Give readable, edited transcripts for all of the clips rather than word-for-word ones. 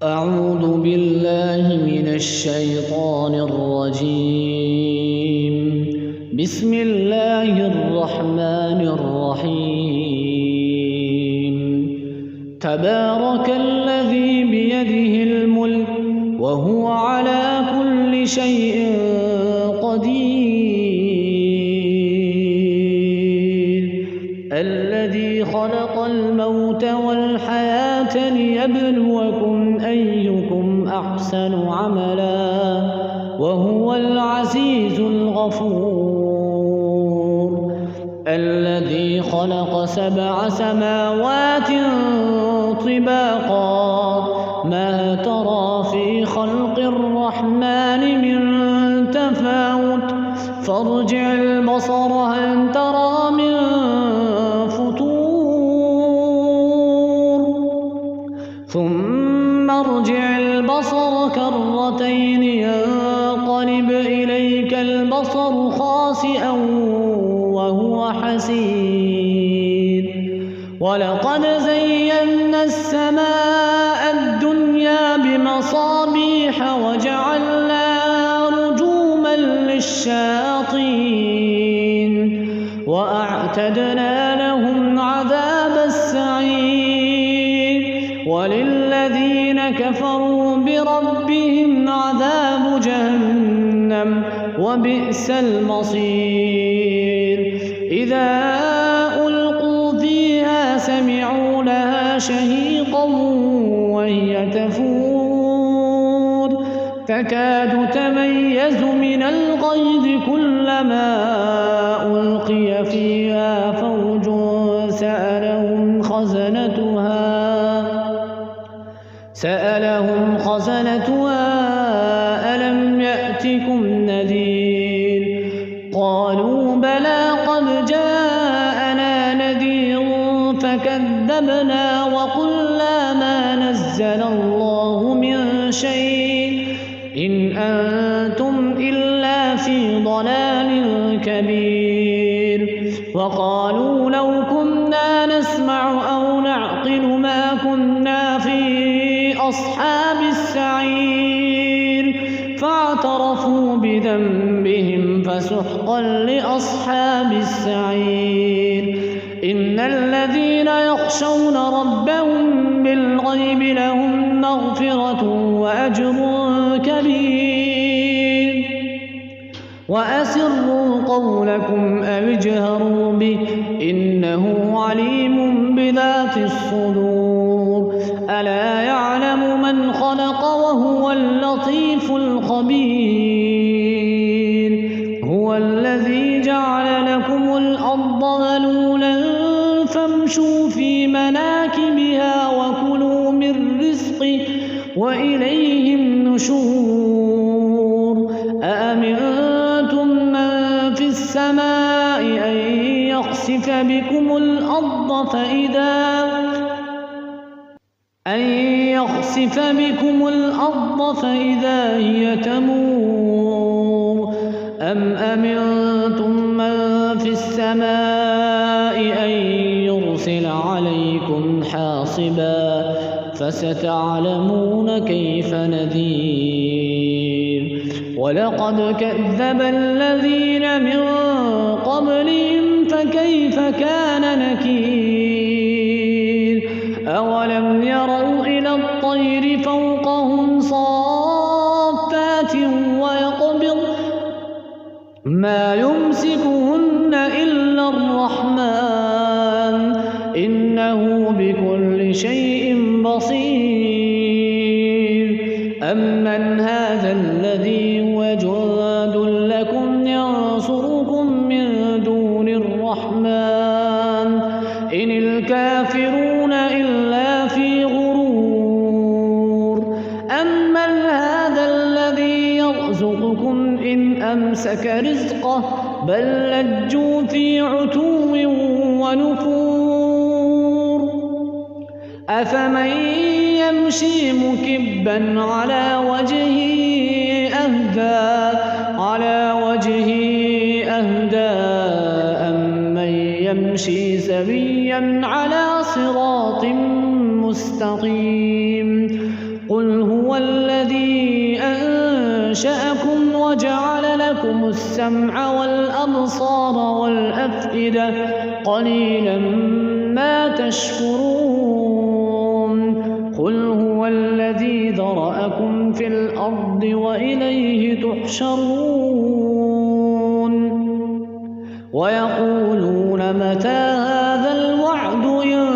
أعوذ بالله من الشيطان الرجيم. بسم الله الرحمن الرحيم. تبارك الذي بيده الملك وهو على كل شيء قدير. الذي خلق الموت والحياة ليبلوكم أيكم أحسن عملا وهو العزيز الغفور. الذي خلق 7 سماوات طباقا ما ترى في خلق الرحمن من تفاوت فارجع البصر هل ترى من فطور ثم ارجع البصر كرتين ينقلب إليك البصر خاسئا وهو حسير. ولقد زينا السماء الدنيا بمصابيح وجعلناها رجوما للشياطين وأعتدنا لهم عذاب السعير. وللذين كفروا بربهم عذاب جهنم وبئس المصير. إذا ألقوا فيها سمعوا لها شهيقا وهي تفور تكاد تميز من الغيظ كلما ألقي فيها فوج سألهم خزنتها ألم يأتكم نذير؟ قالوا بلى قد جاءنا نذير فكذبنا وقلنا ما نزل الله من شيء إن أنتم إلا في ضلال كبير. وقالوا لو كنا نسمع أو نعقل ما كنا في أصحاب السعير فاعترفوا بذنبهم فسحقا لأصحاب السعير. إن الذين يخشون ربهم بالغيب لهم مغفرة وأجر كبير. وأسروا قولكم أو اجهروا به إنه عليم بذات الصدور. ألا يعلم من خلق وهو اللطيف الخبير. هو الذي جعل لكم الأرض ذلولا فامشوا في مناكبها وكلوا من رزقه وإليه النشور. أأمنتم من في السماء أن يخسف بكم الأرض فإذا هي تمور أم أمنتم من في السماء أن يرسل عليكم حاصبا فستعلمون كيف نذير. ولقد كذب الذين من قبلهم فكيف كان نكير. أولم يروا إلى الطير فوقهم صافات ويقبض ما يمسكهن إلا الرحمن إنه بكل شيء بصير. أمن هذا الذي هو جند لكم ينصركم من دون الرحمن إن الكافرون إلا في غرور. أمن هذا الذي يرزقكم إن أمسك رزقه بل لجوا في عتو ونفور. أفمن يمشي مكبا على وجهه أهدى أمن يمشي سويا على صراط مستقيم. قل أنشأكم وجعل لكم السمع والأبصار والأفئدة قليلا ما تشكرون قل هو الذي ذرأكم في الأرض وإليه تحشرون ويقولون متى هذا الوعد إن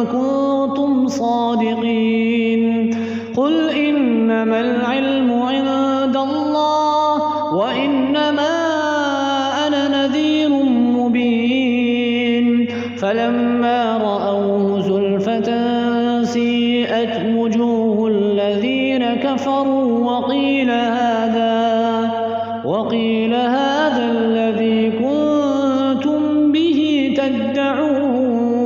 كنتم صادقين قل إنما العلم عند الله وإنما أنا نذير مبين فلما رأوه زلفة سيئت وجوه الذين كفروا وقيل هذا الذي كنتم به تدعون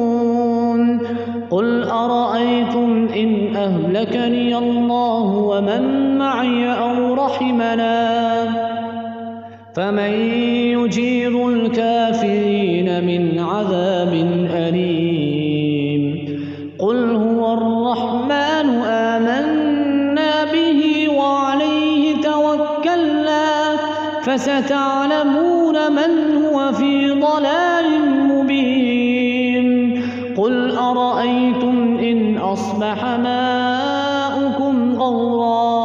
قل أرأيتم إن أهلكني الله ومن معي أو رحمنا فمن يجير الكافرين من عذاب أليم قل هو الرحمن آمنا به وعليه توكلنا فستعلمون من هو في ضلال مبين قل أرأيتم إن أصبح ماؤكم غورا